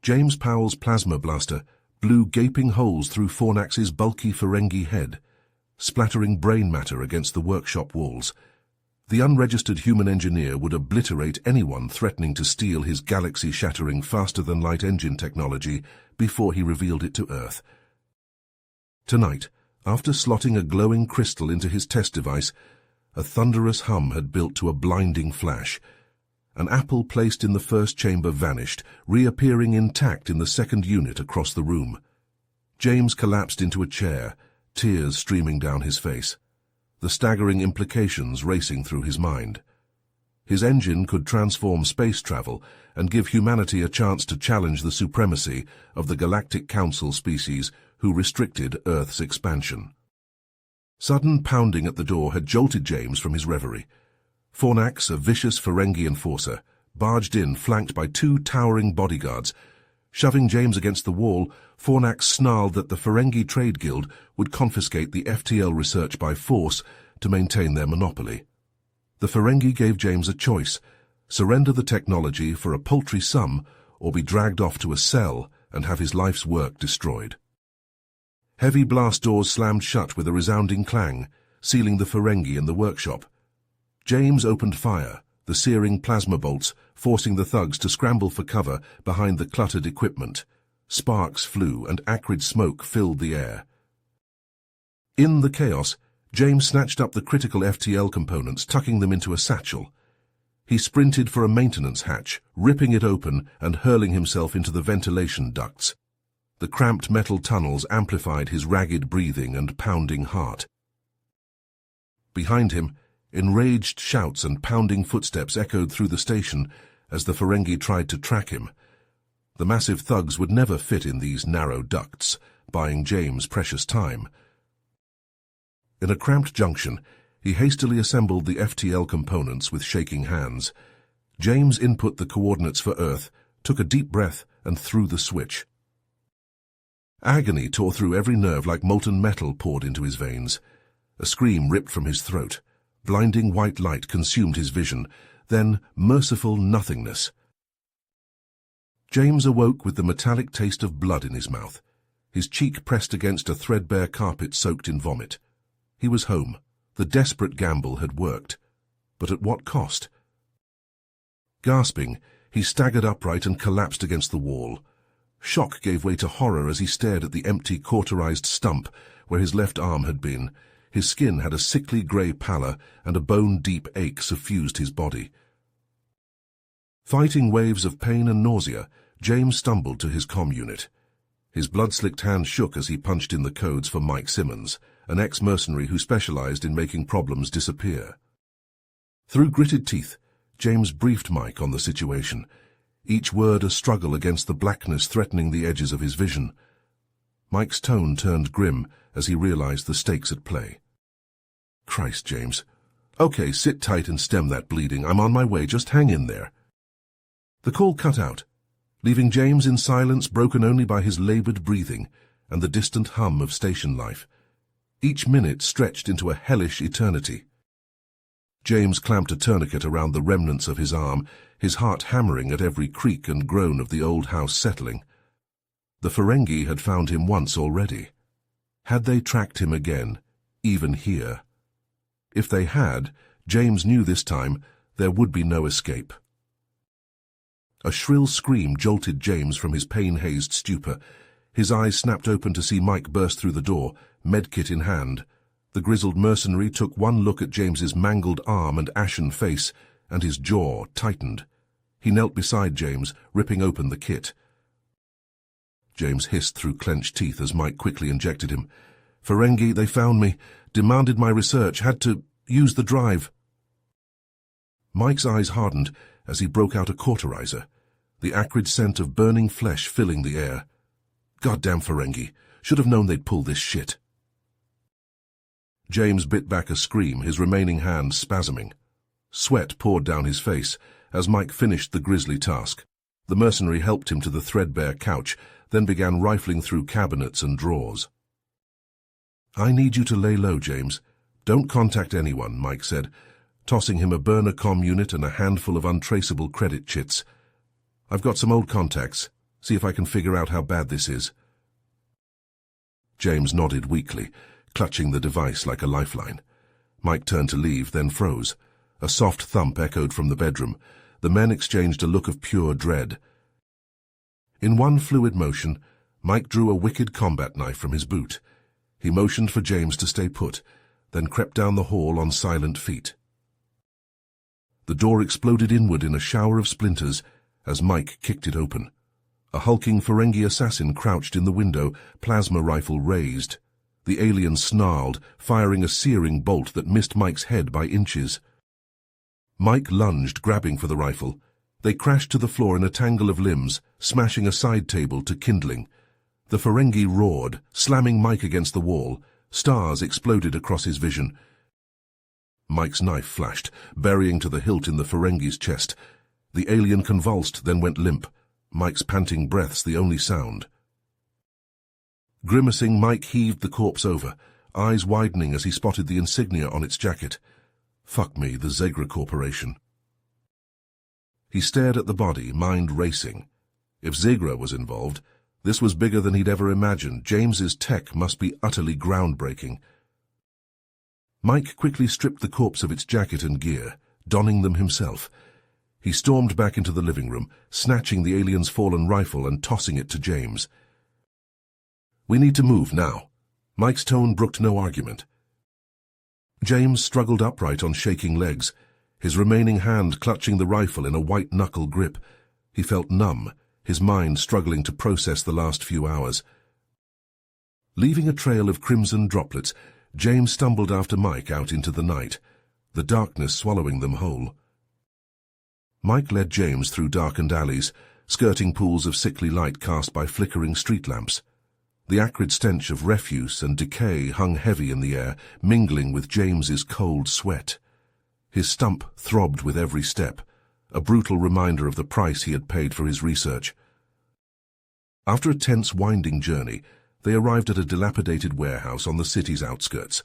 James Powell's plasma blaster blew gaping holes through Fornax's bulky Ferengi head, splattering brain matter against the workshop walls. The unregistered human engineer would obliterate anyone threatening to steal his galaxy-shattering faster-than-light engine technology before he revealed it to Earth. Tonight, after slotting a glowing crystal into his test device, a thunderous hum had built to a blinding flash. An apple placed in the first chamber vanished, reappearing intact in the second unit across the room. James collapsed into a chair, tears streaming down his face, the staggering implications racing through his mind. His engine could transform space travel and give humanity a chance to challenge the supremacy of the Galactic Council species who restricted Earth's expansion. Sudden pounding at the door had jolted James from his reverie. Fornax, a vicious Ferengi enforcer, barged in, flanked by two towering bodyguards. Shoving James against the wall, Fornax snarled that the Ferengi Trade Guild would confiscate the FTL research by force to maintain their monopoly. The Ferengi gave James a choice: surrender the technology for a paltry sum, or be dragged off to a cell and have his life's work destroyed. Heavy blast doors slammed shut with a resounding clang, sealing the Ferengi in the workshop. James opened fire, the searing plasma bolts forcing the thugs to scramble for cover behind the cluttered equipment. Sparks flew and acrid smoke filled the air. In the chaos, James snatched up the critical FTL components, tucking them into a satchel. He sprinted for a maintenance hatch, ripping it open and hurling himself into the ventilation ducts. The cramped metal tunnels amplified his ragged breathing and pounding heart. Behind him, enraged shouts and pounding footsteps echoed through the station as the Ferengi tried to track him. The massive thugs would never fit in these narrow ducts, buying James precious time. In a cramped junction, he hastily assembled the FTL components with shaking hands. James input the coordinates for Earth, took a deep breath, and threw the switch. Agony tore through every nerve like molten metal poured into his veins. A scream ripped from his throat. Blinding white light consumed his vision, then merciful nothingness. James awoke with the metallic taste of blood in his mouth, his cheek pressed against a threadbare carpet soaked in vomit. He was home. The desperate gamble had worked. But at what cost? Gasping, he staggered upright and collapsed against the wall. Shock gave way to horror as he stared at the empty, cauterized stump where his left arm had been. His skin had a sickly grey pallor, and a bone-deep ache suffused his body. Fighting waves of pain and nausea, James stumbled to his comm unit. His blood-slicked hand shook as he punched in the codes for Mike Simmons, an ex-mercenary who specialized in making problems disappear. Through gritted teeth, James briefed Mike on the situation, each word a struggle against the blackness threatening the edges of his vision. Mike's tone turned grim as he realized the stakes at play. Christ, James. Okay, sit tight and stem that bleeding. I'm on my way. Just hang in there. The call cut out, leaving James in silence broken only by his labored breathing and the distant hum of station life. Each minute stretched into a hellish eternity. James clamped a tourniquet around the remnants of his arm, his heart hammering at every creak and groan of the old house settling. The Ferengi had found him once already. Had they tracked him again, even here? If they had, James knew this time there would be no escape. A shrill scream jolted James from his pain-hazed stupor. His eyes snapped open to see Mike burst through the door, medkit in hand. The grizzled mercenary took one look at James's mangled arm and ashen face, and his jaw tightened. He knelt beside James, ripping open the kit. James hissed through clenched teeth as Mike quickly injected him. Ferengi, they found me, demanded my research, had to use the drive. Mike's eyes hardened as he broke out a cauterizer, the acrid scent of burning flesh filling the air. Goddamn Ferengi, should have known they'd pull this shit. James bit back a scream, his remaining hand spasming. Sweat poured down his face as Mike finished the grisly task. The mercenary helped him to the threadbare couch, then began rifling through cabinets and drawers. I need you to lay low, James. Don't contact anyone, Mike said, tossing him a burner comm unit and a handful of untraceable credit chits. I've got some old contacts. See if I can figure out how bad this is. James nodded weakly, clutching the device like a lifeline. Mike turned to leave, then froze. A soft thump echoed from the bedroom. The men exchanged a look of pure dread. In one fluid motion, Mike drew a wicked combat knife from his boot. He motioned for James to stay put, then crept down the hall on silent feet. The door exploded inward in a shower of splinters as Mike kicked it open. A hulking Ferengi assassin crouched in the window, plasma rifle raised. The alien snarled, firing a searing bolt that missed Mike's head by inches. Mike lunged, grabbing for the rifle. They crashed to the floor in a tangle of limbs, smashing a side table to kindling. The Ferengi roared, slamming Mike against the wall. Stars exploded across his vision. Mike's knife flashed, burying to the hilt in the Ferengi's chest. The alien convulsed, then went limp. Mike's panting breaths the only sound. Grimacing, Mike heaved the corpse over, eyes widening as he spotted the insignia on its jacket. Fuck me, the Zegra Corporation. He stared at the body, mind racing. If Zegra was involved, this was bigger than he'd ever imagined. James's tech must be utterly groundbreaking. Mike quickly stripped the corpse of its jacket and gear, donning them himself. He stormed back into the living room, snatching the alien's fallen rifle and tossing it to James. We need to move now. Mike's tone brooked no argument. James struggled upright on shaking legs, his remaining hand clutching the rifle in a white-knuckle grip. He felt numb, his mind struggling to process the last few hours. Leaving a trail of crimson droplets, James stumbled after Mike out into the night, the darkness swallowing them whole. Mike led James through darkened alleys, skirting pools of sickly light cast by flickering street lamps. The acrid stench of refuse and decay hung heavy in the air, mingling with James's cold sweat. His stump throbbed with every step, a brutal reminder of the price he had paid for his research. After a tense, winding journey, they arrived at a dilapidated warehouse on the city's outskirts.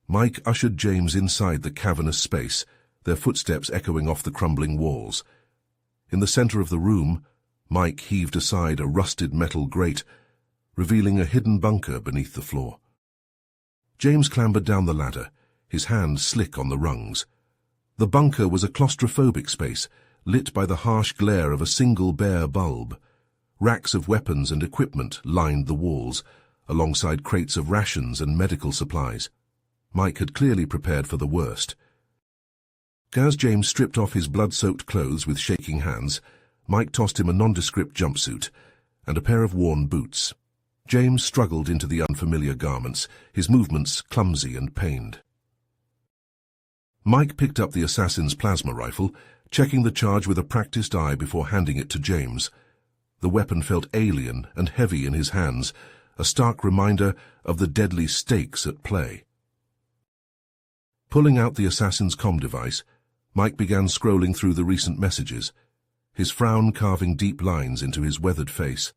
Mike ushered James inside the cavernous space, their footsteps echoing off the crumbling walls. In the center of the room, Mike heaved aside a rusted metal grate, revealing a hidden bunker beneath the floor. James clambered down the ladder, his hand slick on the rungs. The bunker was a claustrophobic space, lit by the harsh glare of a single bare bulb. Racks of weapons and equipment lined the walls, alongside crates of rations and medical supplies. Mike had clearly prepared for the worst. As James stripped off his blood-soaked clothes with shaking hands, Mike tossed him a nondescript jumpsuit and a pair of worn boots. James struggled into the unfamiliar garments, his movements clumsy and pained. Mike picked up the assassin's plasma rifle, checking the charge with a practiced eye before handing it to James. The weapon felt alien and heavy in his hands, a stark reminder of the deadly stakes at play. Pulling out the assassin's comm device, Mike began scrolling through the recent messages, his frown carving deep lines into his weathered face.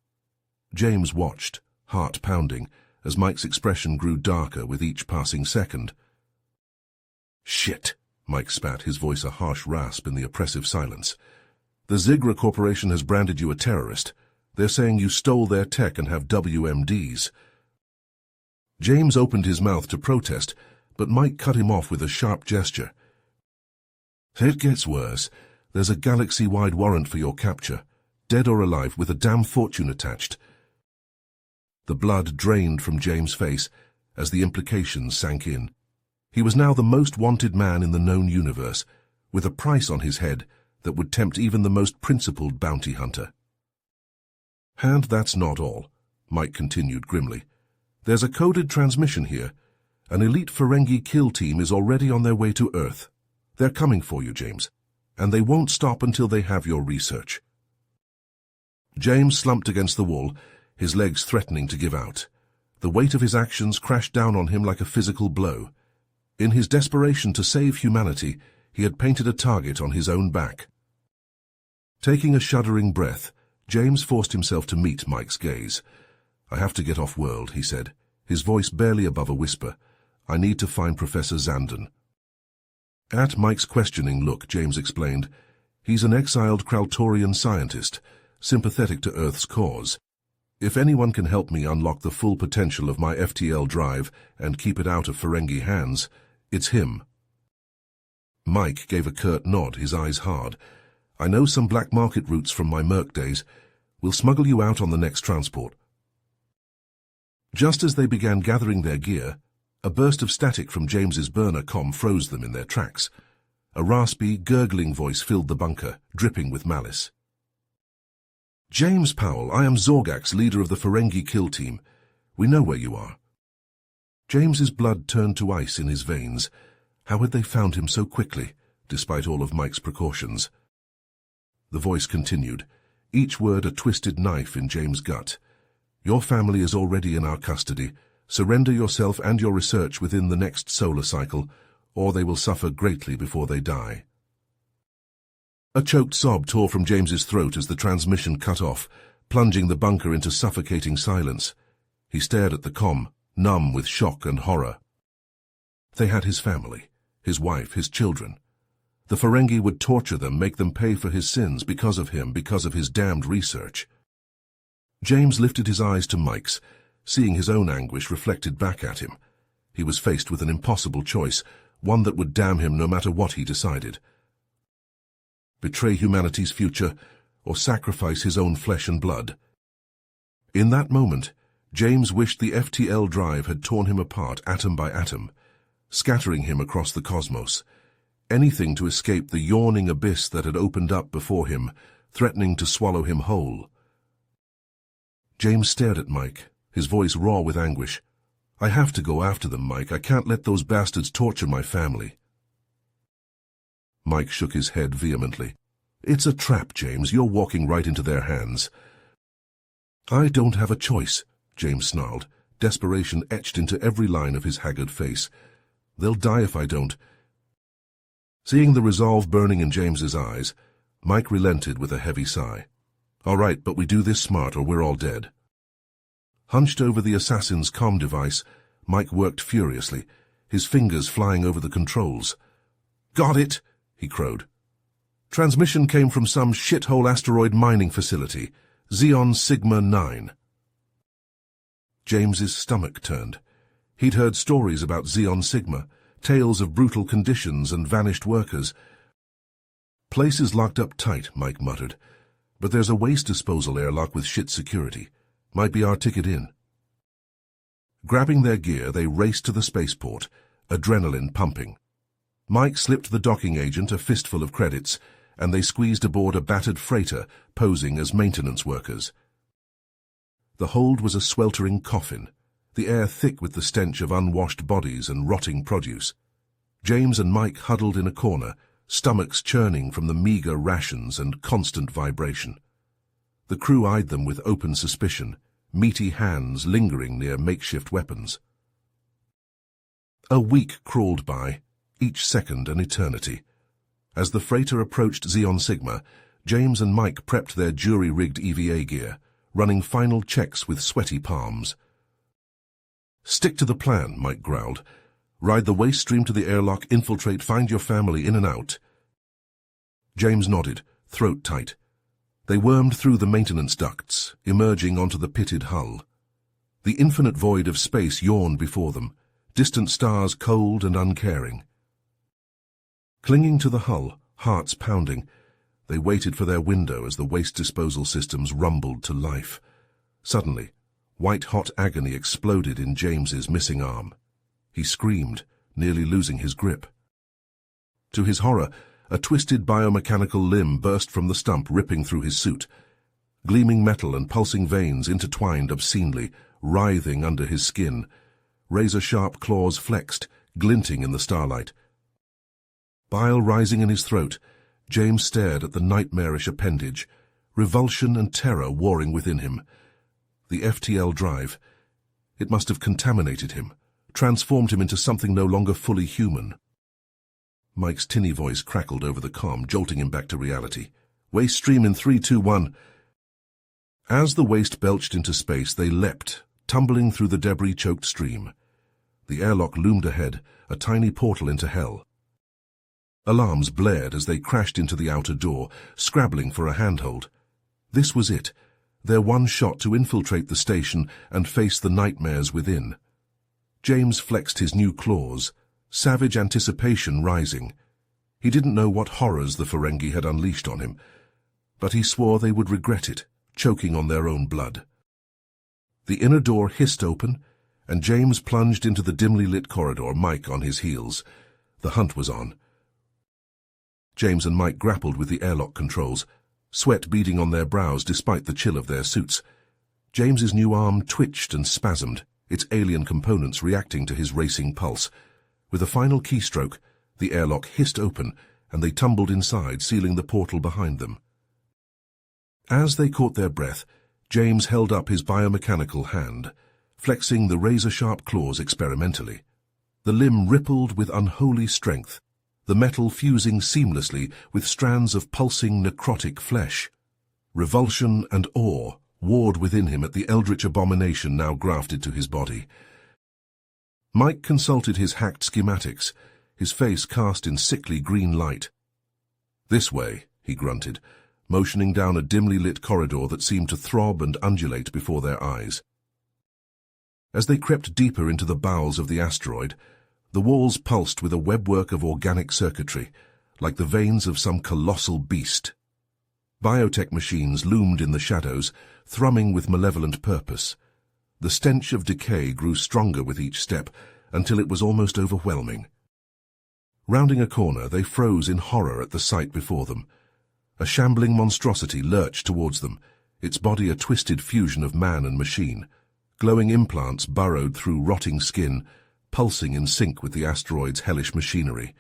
James watched, heart pounding, as Mike's expression grew darker with each passing second. Shit, Mike spat, his voice a harsh rasp in the oppressive silence. The Zegra Corporation has branded you a terrorist. They're saying you stole their tech and have WMDs. James opened his mouth to protest, but Mike cut him off with a sharp gesture. It gets worse. There's a galaxy-wide warrant for your capture, dead or alive, with a damn fortune attached. The blood drained from James' face as the implications sank in. He was now the most wanted man in the known universe, with a price on his head that would tempt even the most principled bounty hunter. And that's not all, Mike continued grimly. There's a coded transmission here. An elite Ferengi kill team is already on their way to Earth. They're coming for you, James, and they won't stop until they have your research. James slumped against the wall, his legs threatening to give out. The weight of his actions crashed down on him like a physical blow. In his desperation to save humanity, he had painted a target on his own back. Taking a shuddering breath, James forced himself to meet Mike's gaze. I have to get off-world, he said, his voice barely above a whisper. I need to find Professor Zandon. At Mike's questioning look, James explained, he's an exiled Kraltorian scientist, sympathetic to Earth's cause. If anyone can help me unlock the full potential of my FTL drive and keep it out of Ferengi hands, it's him. Mike gave a curt nod, his eyes hard. I know some black market routes from my Merc days. We'll smuggle you out on the next transport. Just as they began gathering their gear, a burst of static from James's burner comm froze them in their tracks. A raspy, gurgling voice filled the bunker, dripping with malice. James Powell, I am Zorgax, leader of the Ferengi kill team. We know where you are. James's blood turned to ice in his veins. How had they found him so quickly, despite all of Mike's precautions? The voice continued, each word a twisted knife in James' gut. Your family is already in our custody. Surrender yourself and your research within the next solar cycle, or they will suffer greatly before they die. A choked sob tore from James's throat as the transmission cut off, plunging the bunker into suffocating silence. He stared at the comm, numb with shock and horror. They had his family, his wife, his children. The Ferengi would torture them, make them pay for his sins because of him, because of his damned research. James lifted his eyes to Mike's, seeing his own anguish reflected back at him. He was faced with an impossible choice, one that would damn him no matter what he decided. Betray humanity's future, or sacrifice his own flesh and blood. In that moment, James wished the FTL drive had torn him apart atom by atom, scattering him across the cosmos. Anything to escape the yawning abyss that had opened up before him, threatening to swallow him whole. James stared at Mike, his voice raw with anguish. I have to go after them, Mike. I can't let those bastards torture my family. Mike shook his head vehemently. It's a trap, James. You're walking right into their hands. I don't have a choice, James snarled, desperation etched into every line of his haggard face. They'll die if I don't. Seeing the resolve burning in James's eyes, Mike relented with a heavy sigh. All right, but we do this smart or we're all dead. Hunched over the assassin's comm device, Mike worked furiously, his fingers flying over the controls. Got it, he crowed. Transmission came from some shithole asteroid mining facility, Xeon Sigma 9. James's stomach turned. He'd heard stories about Xeon Sigma, tales of brutal conditions and vanished workers. Place is locked up tight, Mike muttered. But there's a waste disposal airlock with shit security. Might be our ticket in. Grabbing their gear, they raced to the spaceport, adrenaline pumping. Mike slipped the docking agent a fistful of credits, and they squeezed aboard a battered freighter posing as maintenance workers. The hold was a sweltering coffin, the air thick with the stench of unwashed bodies and rotting produce. James and Mike huddled in a corner, stomachs churning from the meager rations and constant vibration. The crew eyed them with open suspicion, meaty hands lingering near makeshift weapons. A week crawled by, each second an eternity. As the freighter approached Xeon Sigma, James and Mike prepped their jury-rigged EVA gear, running final checks with sweaty palms. Stick to the plan, Mike growled. Ride the waste stream to the airlock, infiltrate, find your family in and out. James nodded, throat tight. They wormed through the maintenance ducts, emerging onto the pitted hull. The infinite void of space yawned before them, distant stars cold and uncaring. Clinging to the hull, hearts pounding, they waited for their window as the waste disposal systems rumbled to life. Suddenly, white-hot agony exploded in James's missing arm. He screamed, nearly losing his grip. To his horror, a twisted biomechanical limb burst from the stump, ripping through his suit. Gleaming metal and pulsing veins intertwined obscenely, writhing under his skin. Razor-sharp claws flexed, glinting in the starlight. Bile rising in his throat, James stared at the nightmarish appendage, revulsion and terror warring within him. The FTL drive. It must have contaminated him, transformed him into something no longer fully human. Mike's tinny voice crackled over the comm, jolting him back to reality. Waste stream in 3, 2, 1. As the waste belched into space, they leapt, tumbling through the debris-choked stream. The airlock loomed ahead, a tiny portal into hell. Alarms blared as they crashed into the outer door, scrabbling for a handhold. This was it, their one shot to infiltrate the station and face the nightmares within. James flexed his new claws, savage anticipation rising. He didn't know what horrors the Ferengi had unleashed on him, but he swore they would regret it, choking on their own blood. The inner door hissed open, and James plunged into the dimly lit corridor, Mike on his heels. The hunt was on. James and Mike grappled with the airlock controls, sweat beading on their brows despite the chill of their suits. James's new arm twitched and spasmed, its alien components reacting to his racing pulse. With a final keystroke, the airlock hissed open, and they tumbled inside, sealing the portal behind them. As they caught their breath, James held up his biomechanical hand, flexing the razor-sharp claws experimentally. The limb rippled with unholy strength, the metal fusing seamlessly with strands of pulsing necrotic flesh. Revulsion and awe warred within him at the eldritch abomination now grafted to his body. Mike consulted his hacked schematics, his face cast in sickly green light. "This way," he grunted, motioning down a dimly lit corridor that seemed to throb and undulate before their eyes. As they crept deeper into the bowels of the asteroid, the walls pulsed with a webwork of organic circuitry, like the veins of some colossal beast. Biotech machines loomed in the shadows, thrumming with malevolent purpose. The stench of decay grew stronger with each step, until it was almost overwhelming. Rounding a corner, they froze in horror at the sight before them. A shambling monstrosity lurched towards them, its body a twisted fusion of man and machine. Glowing implants burrowed through rotting skin, pulsing in sync with the asteroid's hellish machinery.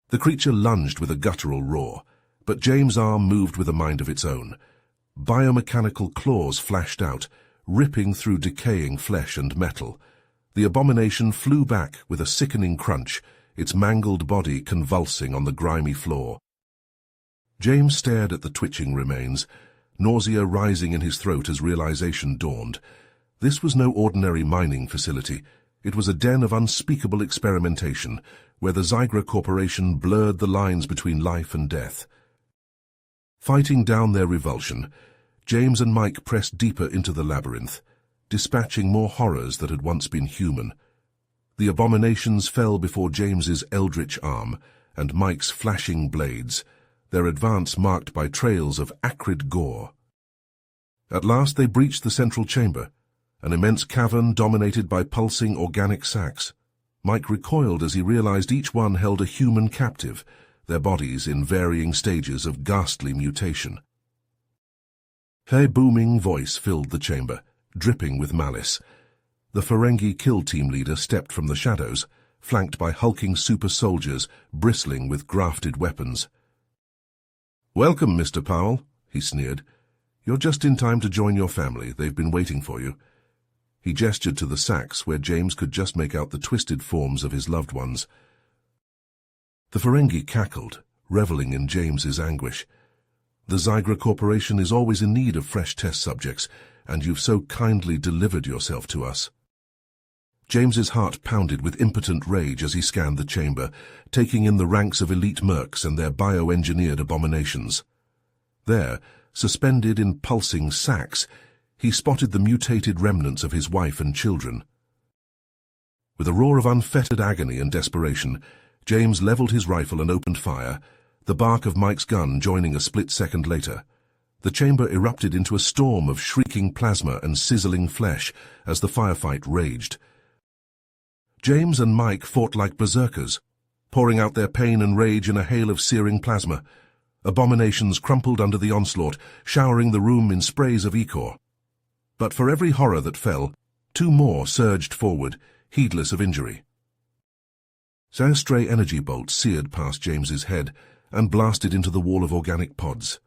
The creature lunged with a guttural roar, but James' arm moved with a mind of its own. Biomechanical claws flashed out, ripping through decaying flesh and metal. The abomination flew back with a sickening crunch, its mangled body convulsing on the grimy floor. James stared at the twitching remains, nausea rising in his throat as realization dawned. This was no ordinary mining facility. It was a den of unspeakable experimentation, where the Zygra Corporation blurred the lines between life and death. Fighting down their revulsion, James and Mike pressed deeper into the labyrinth, dispatching more horrors that had once been human. The abominations fell before James's eldritch arm and Mike's flashing blades, their advance marked by trails of acrid gore. At last they breached the central chamber, an immense cavern dominated by pulsing organic sacs. Mike recoiled as he realized each one held a human captive, their bodies in varying stages of ghastly mutation. Her booming voice filled the chamber, dripping with malice. The Ferengi kill team leader stepped from the shadows, flanked by hulking super soldiers bristling with grafted weapons. "Welcome, Mr. Powell," he sneered. "You're just in time to join your family. They've been waiting for you." He gestured to the sacks where James could just make out the twisted forms of his loved ones. The Ferengi cackled, reveling in James's anguish. "The Zygra Corporation is always in need of fresh test subjects, and you've so kindly delivered yourself to us." James's heart pounded with impotent rage as he scanned the chamber, taking in the ranks of elite mercs and their bioengineered abominations. There, suspended in pulsing sacks, he spotted the mutated remnants of his wife and children. With a roar of unfettered agony and desperation, James leveled his rifle and opened fire, the bark of Mike's gun joining a split second later. The chamber erupted into a storm of shrieking plasma and sizzling flesh as the firefight raged. James and Mike fought like berserkers, pouring out their pain and rage in a hail of searing plasma. Abominations crumpled under the onslaught, showering the room in sprays of ichor. But for every horror that fell, two more surged forward, heedless of injury. Stray energy bolts seared past James's head and blasted into the wall of organic pods.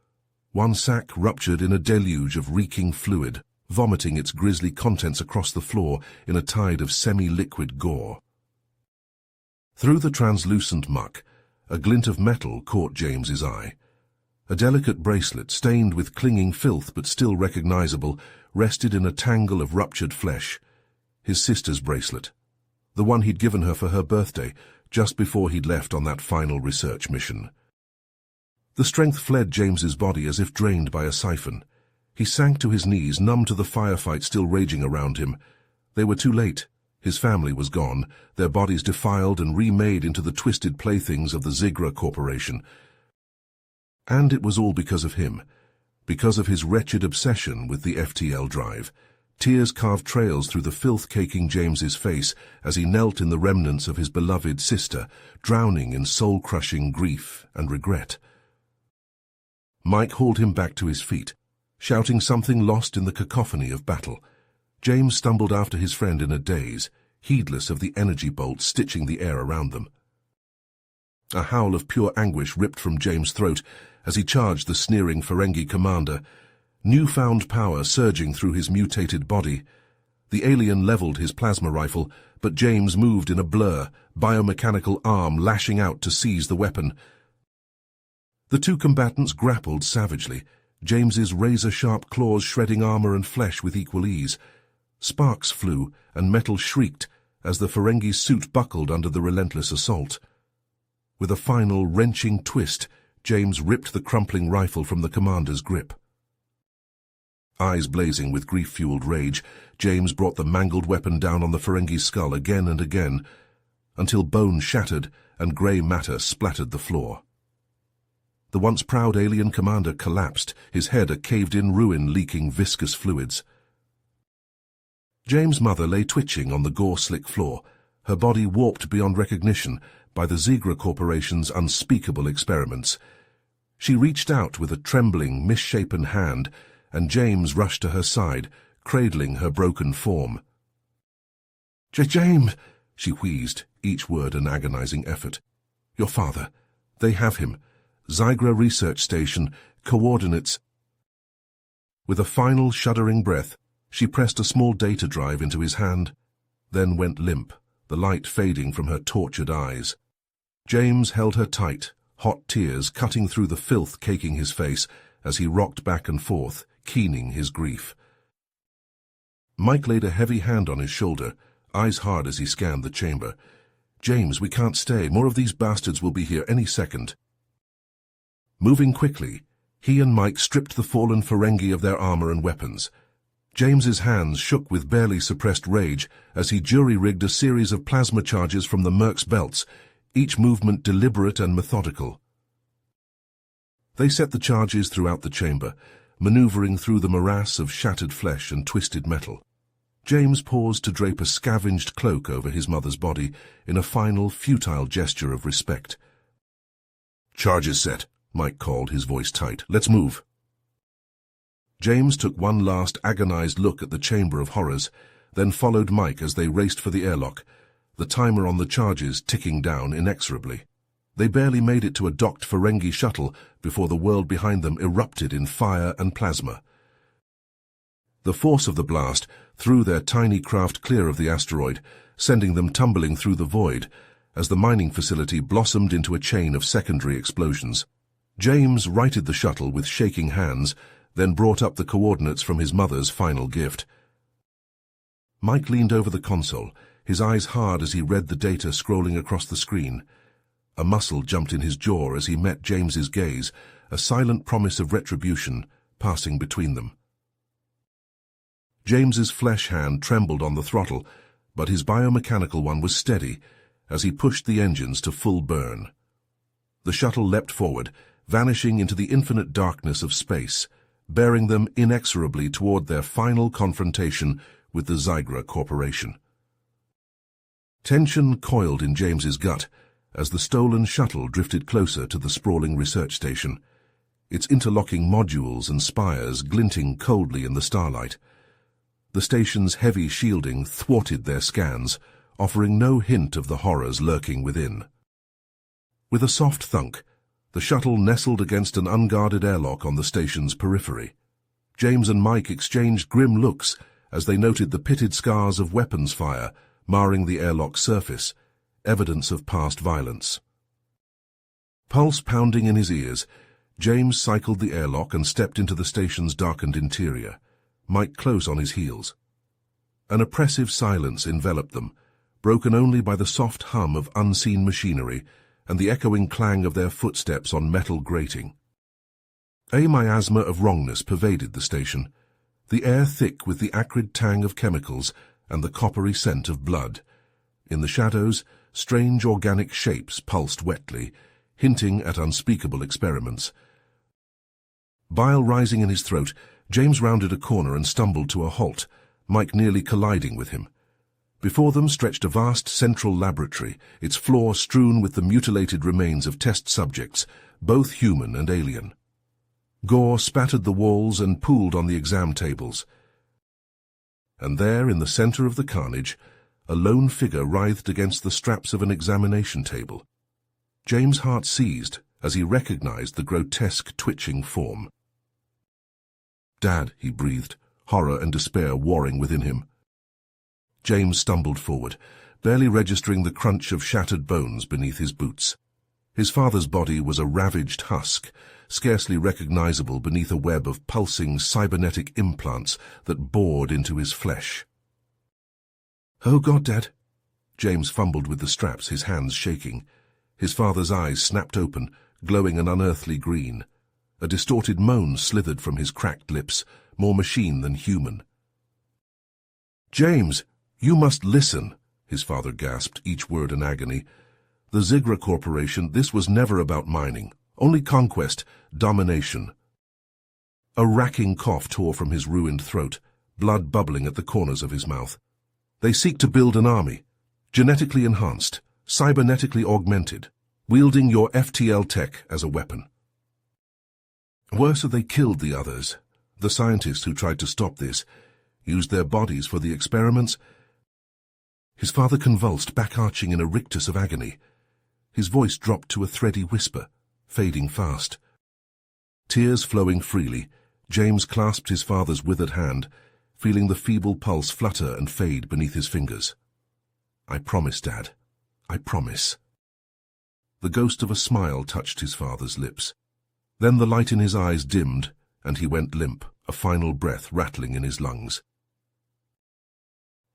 One sack ruptured in a deluge of reeking fluid, vomiting its grisly contents across the floor in a tide of semi-liquid gore. Through the translucent muck, a glint of metal caught James's eye. A delicate bracelet, stained with clinging filth but still recognizable, rested in a tangle of ruptured flesh. His sister's bracelet, the one he'd given her for her birthday, just before he'd left on that final research mission. The strength fled James's body as if drained by a siphon. He sank to his knees, numb to the firefight still raging around him. They were too late. His family was gone, their bodies defiled and remade into the twisted playthings of the Zigra Corporation. And it was all because of him, because of his wretched obsession with the FTL drive. Tears carved trails through the filth caking James's face as he knelt in the remnants of his beloved sister, drowning in soul-crushing grief and regret. Mike hauled him back to his feet, shouting something lost in the cacophony of battle. James stumbled after his friend in a daze, heedless of the energy bolts stitching the air around them. A howl of pure anguish ripped from James' throat as he charged the sneering Ferengi commander, newfound power surging through his mutated body. The alien leveled his plasma rifle, but James moved in a blur, biomechanical arm lashing out to seize the weapon. The two combatants grappled savagely, James's razor-sharp claws shredding armor and flesh with equal ease. Sparks flew, and metal shrieked as the Ferengi's suit buckled under the relentless assault. With a final, wrenching twist, James ripped the crumpling rifle from the commander's grip. Eyes blazing with grief-fueled rage, James brought the mangled weapon down on the Ferengi's skull again and again, until bone shattered and grey matter splattered the floor. The once proud alien commander collapsed, his head a caved-in ruin leaking viscous fluids. James' mother lay twitching on the gore-slick floor, her body warped beyond recognition by the Zigra Corporation's unspeakable experiments. She reached out with a trembling, misshapen hand, and James rushed to her side, cradling her broken form. "James," she wheezed, each word an agonizing effort. "Your father. They have him. Zigra Research Station, coordinates." With a final shuddering breath, she pressed a small data drive into his hand, then went limp, the light fading from her tortured eyes. James held her tight, hot tears cutting through the filth caking his face as he rocked back and forth, keening his grief. Mike laid a heavy hand on his shoulder, eyes hard as he scanned the chamber. "James, we can't stay. More of these bastards will be here any second." Moving quickly, he and Mike stripped the fallen Ferengi of their armor and weapons. James's hands shook with barely suppressed rage as he jury-rigged a series of plasma charges from the Merc's belts, each movement deliberate and methodical. They set the charges throughout the chamber, maneuvering through the morass of shattered flesh and twisted metal. James paused to drape a scavenged cloak over his mother's body in a final, futile gesture of respect. "Charges set," Mike called, his voice tight. "Let's move." James took one last agonized look at the chamber of horrors, then followed Mike as they raced for the airlock, the timer on the charges ticking down inexorably. They barely made it to a docked Ferengi shuttle before the world behind them erupted in fire and plasma. The force of the blast threw their tiny craft clear of the asteroid, sending them tumbling through the void, as the mining facility blossomed into a chain of secondary explosions. James righted the shuttle with shaking hands, then brought up the coordinates from his mother's final gift. Mike leaned over the console, his eyes hard as he read the data scrolling across the screen. A muscle jumped in his jaw as he met James's gaze, a silent promise of retribution passing between them. James's flesh hand trembled on the throttle, but his biomechanical one was steady as he pushed the engines to full burn. The shuttle leapt forward, vanishing into the infinite darkness of space, bearing them inexorably toward their final confrontation with the Zigra Corporation. Tension coiled in James's gut as the stolen shuttle drifted closer to the sprawling research station, its interlocking modules and spires glinting coldly in the starlight. The station's heavy shielding thwarted their scans, offering no hint of the horrors lurking within. With a soft thunk, the shuttle nestled against an unguarded airlock on the station's periphery. James and Mike exchanged grim looks as they noted the pitted scars of weapons fire marring the airlock's surface, evidence of past violence. Pulse pounding in his ears, James cycled the airlock and stepped into the station's darkened interior, Mike close on his heels. An oppressive silence enveloped them, broken only by the soft hum of unseen machinery and the echoing clang of their footsteps on metal grating. A miasma of wrongness pervaded the station, the air thick with the acrid tang of chemicals and the coppery scent of blood. In the shadows, strange organic shapes pulsed wetly, hinting at unspeakable experiments. Bile rising in his throat, James rounded a corner and stumbled to a halt, Mike nearly colliding with him. Before them stretched a vast central laboratory, its floor strewn with the mutilated remains of test subjects, both human and alien. Gore spattered the walls and pooled on the exam tables. And there, in the center of the carnage, a lone figure writhed against the straps of an examination table. James' heart seized as he recognized the grotesque, twitching form. "Dad," he breathed, horror and despair warring within him. James stumbled forward, barely registering the crunch of shattered bones beneath his boots. His father's body was a ravaged husk, scarcely recognizable beneath a web of pulsing cybernetic implants that bored into his flesh. "Oh God, Dad!" James fumbled with the straps, his hands shaking. His father's eyes snapped open, glowing an unearthly green. A distorted moan slithered from his cracked lips, more machine than human. "James, you must listen," his father gasped, each word an agony. "The Zigra Corporation, this was never about mining. Only conquest, domination." A racking cough tore from his ruined throat, blood bubbling at the corners of his mouth. "They seek to build an army, genetically enhanced, cybernetically augmented, wielding your FTL tech as a weapon. Worse, they killed the others. The scientists who tried to stop this used their bodies for the experiments." His father convulsed, back-arching in a rictus of agony. His voice dropped to a thready whisper, fading fast. Tears flowing freely, James clasped his father's withered hand, feeling the feeble pulse flutter and fade beneath his fingers. "I promise, Dad. I promise." The ghost of a smile touched his father's lips. Then the light in his eyes dimmed, and he went limp, a final breath rattling in his lungs.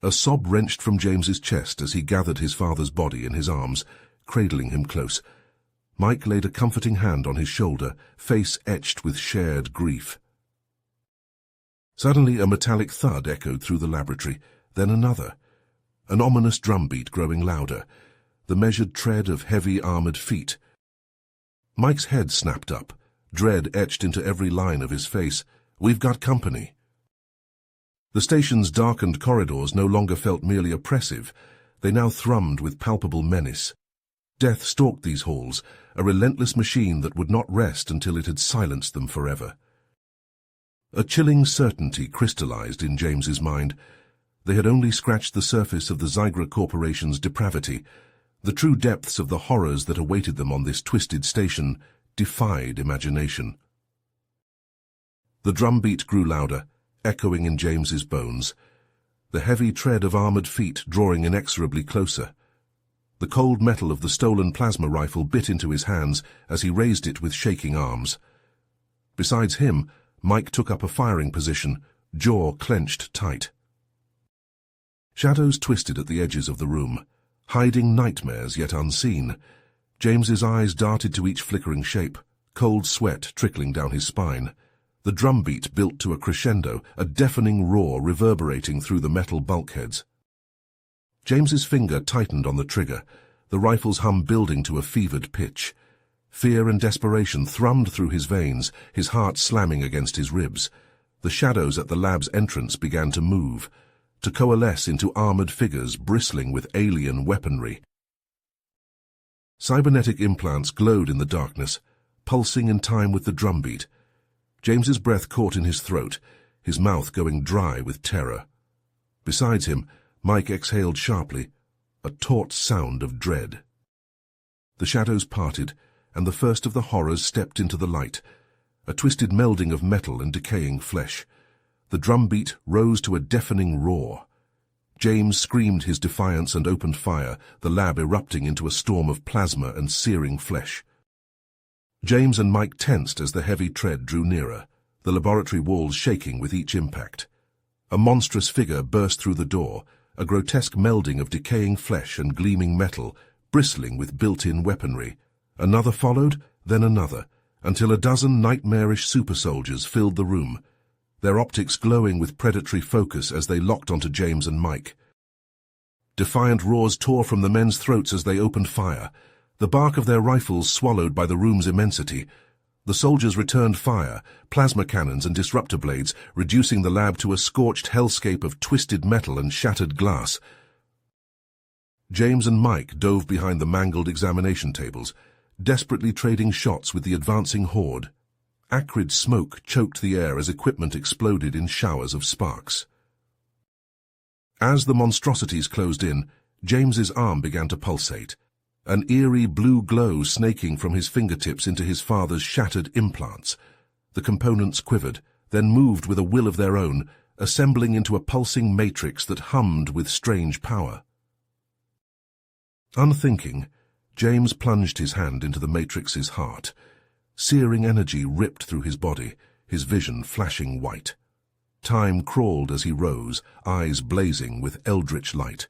A sob wrenched from James's chest as he gathered his father's body in his arms, cradling him close. Mike laid a comforting hand on his shoulder, face etched with shared grief. Suddenly a metallic thud echoed through the laboratory, then another. An ominous drumbeat growing louder, the measured tread of heavy armored feet. Mike's head snapped up, dread etched into every line of his face. "We've got company." The station's darkened corridors no longer felt merely oppressive. They now thrummed with palpable menace. Death stalked these halls, a relentless machine that would not rest until it had silenced them forever. A chilling certainty crystallized in James's mind. They had only scratched the surface of the Zigra Corporation's depravity. The true depths of the horrors that awaited them on this twisted station defied imagination. The drumbeat grew louder, echoing in James's bones, the heavy tread of armored feet drawing inexorably closer. The cold metal of the stolen plasma rifle bit into his hands as he raised it with shaking arms. Besides him, Mike took up a firing position, jaw clenched tight. Shadows twisted at the edges of the room, hiding nightmares yet unseen. James's eyes darted to each flickering shape, cold sweat trickling down his spine. The drumbeat built to a crescendo, a deafening roar reverberating through the metal bulkheads. James's finger tightened on the trigger, the rifle's hum building to a fevered pitch. Fear and desperation thrummed through his veins, his heart slamming against his ribs. The shadows at the lab's entrance began to move, to coalesce into armored figures bristling with alien weaponry. Cybernetic implants glowed in the darkness, pulsing in time with the drumbeat. James's breath caught in his throat, his mouth going dry with terror. Besides him, Mike exhaled sharply, a taut sound of dread. The shadows parted, and the first of the horrors stepped into the light, a twisted melding of metal and decaying flesh. The drumbeat rose to a deafening roar. James screamed his defiance and opened fire, the lab erupting into a storm of plasma and searing flesh. James and Mike tensed as the heavy tread drew nearer, the laboratory walls shaking with each impact. A monstrous figure burst through the door, a grotesque melding of decaying flesh and gleaming metal, bristling with built-in weaponry. Another followed, then another, until a dozen nightmarish super soldiers filled the room, their optics glowing with predatory focus as they locked onto James and Mike. Defiant roars tore from the men's throats as they opened fire, the bark of their rifles swallowed by the room's immensity. The soldiers returned fire, plasma cannons and disruptor blades, reducing the lab to a scorched hellscape of twisted metal and shattered glass. James and Mike dove behind the mangled examination tables, desperately trading shots with the advancing horde. Acrid smoke choked the air as equipment exploded in showers of sparks. As the monstrosities closed in, James's arm began to pulsate, an eerie blue glow snaking from his fingertips into his father's shattered implants. The components quivered, then moved with a will of their own, assembling into a pulsing matrix that hummed with strange power. Unthinking, James plunged his hand into the matrix's heart. Searing energy ripped through his body, his vision flashing white. Time crawled as he rose, eyes blazing with eldritch light.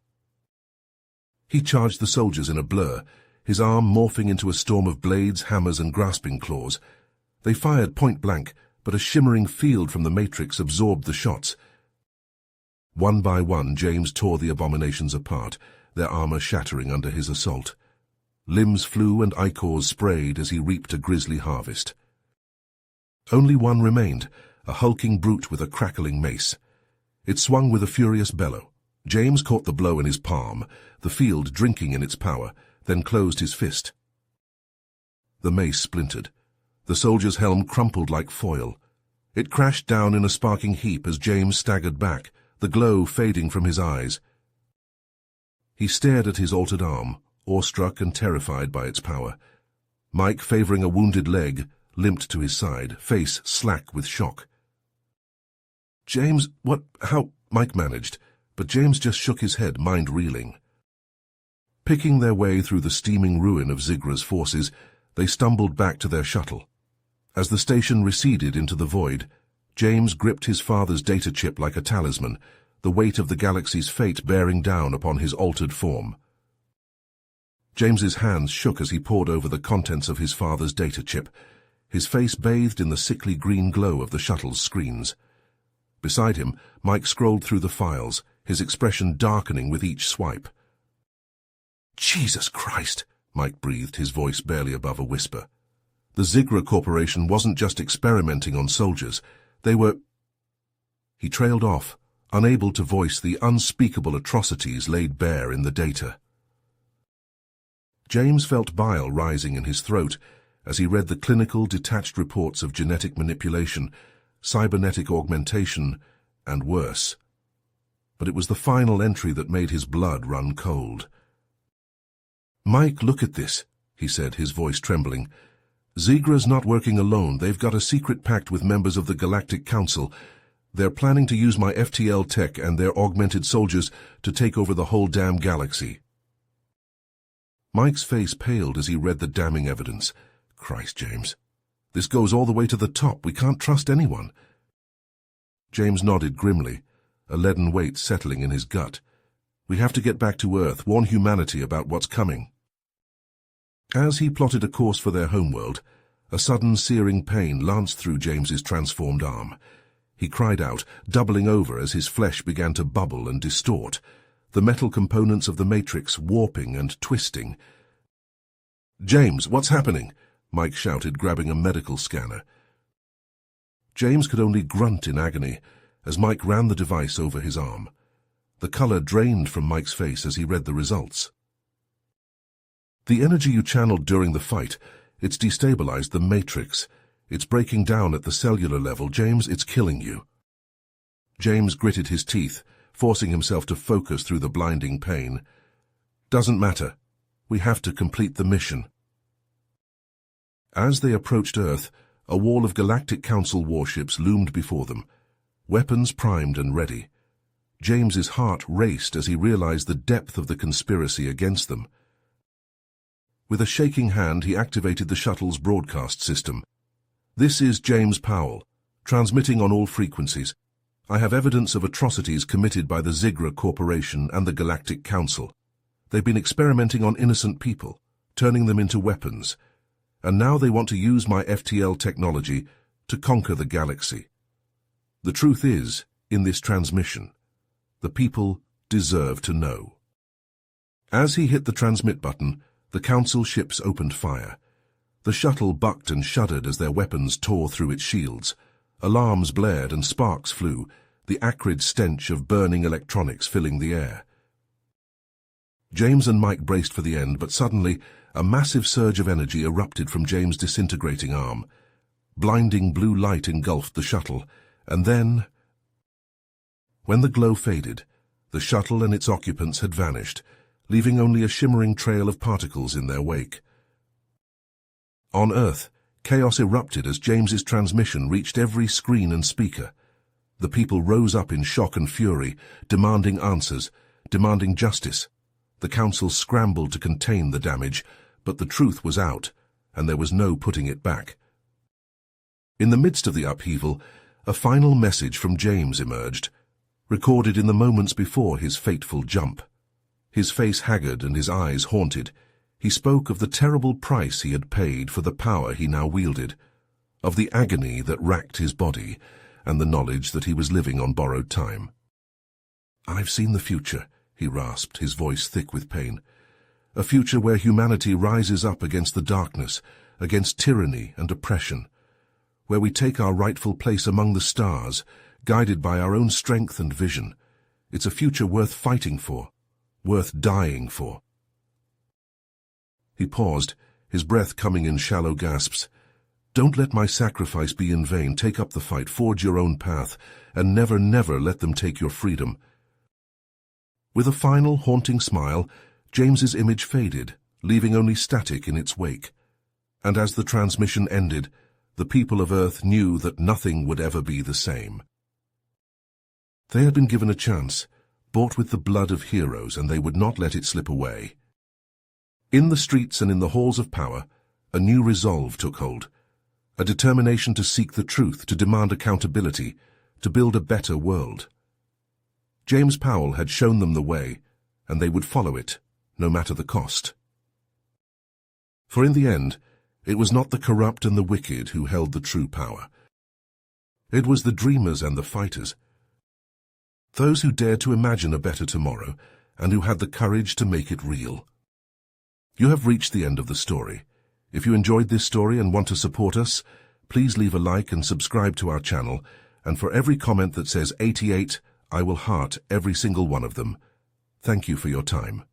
He charged the soldiers in a blur, his arm morphing into a storm of blades, hammers, and grasping claws. They fired point blank, but a shimmering field from the matrix absorbed the shots. One by one, James tore the abominations apart, their armor shattering under his assault. Limbs flew and ichors sprayed as he reaped a grisly harvest. Only one remained, a hulking brute with a crackling mace. It swung with a furious bellow. James caught the blow in his palm, the field drinking in its power, then closed his fist. The mace splintered. The soldier's helm crumpled like foil. It crashed down in a sparking heap as James staggered back, the glow fading from his eyes. He stared at his altered arm, awestruck and terrified by its power. Mike, favoring a wounded leg, limped to his side, face slack with shock. "James, how?" Mike managed, but James just shook his head, mind reeling. Picking their way through the steaming ruin of Zigra's forces, they stumbled back to their shuttle. As the station receded into the void, James gripped his father's data chip like a talisman, the weight of the galaxy's fate bearing down upon his altered form. James's hands shook as he pored over the contents of his father's data chip, his face bathed in the sickly green glow of the shuttle's screens. Beside him, Mike scrolled through the files, his expression darkening with each swipe. "Jesus Christ," Mike breathed, his voice barely above a whisper. The Zigra Corporation wasn't just experimenting on soldiers. They were... He trailed off, unable to voice the unspeakable atrocities laid bare in the data. James felt bile rising in his throat as he read the clinical, detached reports of genetic manipulation, cybernetic augmentation, and worse. But it was the final entry that made his blood run cold. "Mike, look at this," he said, his voice trembling. "Zigra's not working alone. They've got a secret pact with members of the Galactic Council. They're planning to use my FTL tech and their augmented soldiers to take over the whole damn galaxy." Mike's face paled as he read the damning evidence. "Christ, James. This goes all the way to the top. We can't trust anyone." James nodded grimly, a leaden weight settling in his gut. "We have to get back to Earth, warn humanity about what's coming." As he plotted a course for their homeworld, a sudden searing pain lanced through James's transformed arm. He cried out, doubling over as his flesh began to bubble and distort, the metal components of the matrix warping and twisting. "James, what's happening?" Mike shouted, grabbing a medical scanner. James could only grunt in agony as Mike ran the device over his arm. The color drained from Mike's face as he read the results. "The energy you channeled during the fight, it's destabilized the matrix. It's breaking down at the cellular level. James, it's killing you." James gritted his teeth, forcing himself to focus through the blinding pain. "Doesn't matter. We have to complete the mission." As they approached Earth, a wall of Galactic Council warships loomed before them, weapons primed and ready. James's heart raced as he realized the depth of the conspiracy against them. With a shaking hand, he activated the shuttle's broadcast system. "This is James Powell, transmitting on all frequencies. I have evidence of atrocities committed by the Zigra Corporation and the Galactic Council. They've been experimenting on innocent people, turning them into weapons. and now they want to use my FTL technology to conquer the galaxy. The truth is, in this transmission, the people deserve to know. As he hit the transmit button, the Council ships opened fire. The shuttle bucked and shuddered as their weapons tore through its shields. Alarms blared and sparks flew, the acrid stench of burning electronics filling the air. James and Mike braced for the end, but suddenly a massive surge of energy erupted from James' disintegrating arm. Blinding blue light engulfed the shuttle, and then, when the glow faded, the shuttle and its occupants had vanished, leaving only a shimmering trail of particles in their wake. On Earth, chaos erupted as James's transmission reached every screen and speaker. The people rose up in shock and fury, demanding answers, demanding justice. The Council scrambled to contain the damage, but the truth was out, and there was no putting it back. In the midst of the upheaval, a final message from James emerged, recorded in the moments before his fateful jump. His face haggard and his eyes haunted, he spoke of the terrible price he had paid for the power he now wielded, of the agony that racked his body, and the knowledge that he was living on borrowed time. "I've seen the future," he rasped, his voice thick with pain. "A future where humanity rises up against the darkness, against tyranny and oppression, where we take our rightful place among the stars, guided by our own strength and vision. It's a future worth fighting for, worth dying for." He paused, his breath coming in shallow gasps. "Don't let my sacrifice be in vain. Take up the fight, forge your own path, and never, never let them take your freedom." With a final, haunting smile, James's image faded, leaving only static in its wake. And as the transmission ended, the people of Earth knew that nothing would ever be the same. They had been given a chance, bought with the blood of heroes, and they would not let it slip away. In the streets and in the halls of power, a new resolve took hold, a determination to seek the truth, to demand accountability, to build a better world. James Powell had shown them the way, and they would follow it, no matter the cost. For in the end, it was not the corrupt and the wicked who held the true power. It was the dreamers and the fighters, those who dared to imagine a better tomorrow and who had the courage to make it real. You have reached the end of the story. If you enjoyed this story and want to support us, please leave a like and subscribe to our channel, and for every comment that says 88, I will heart every single one of them. Thank you for your time.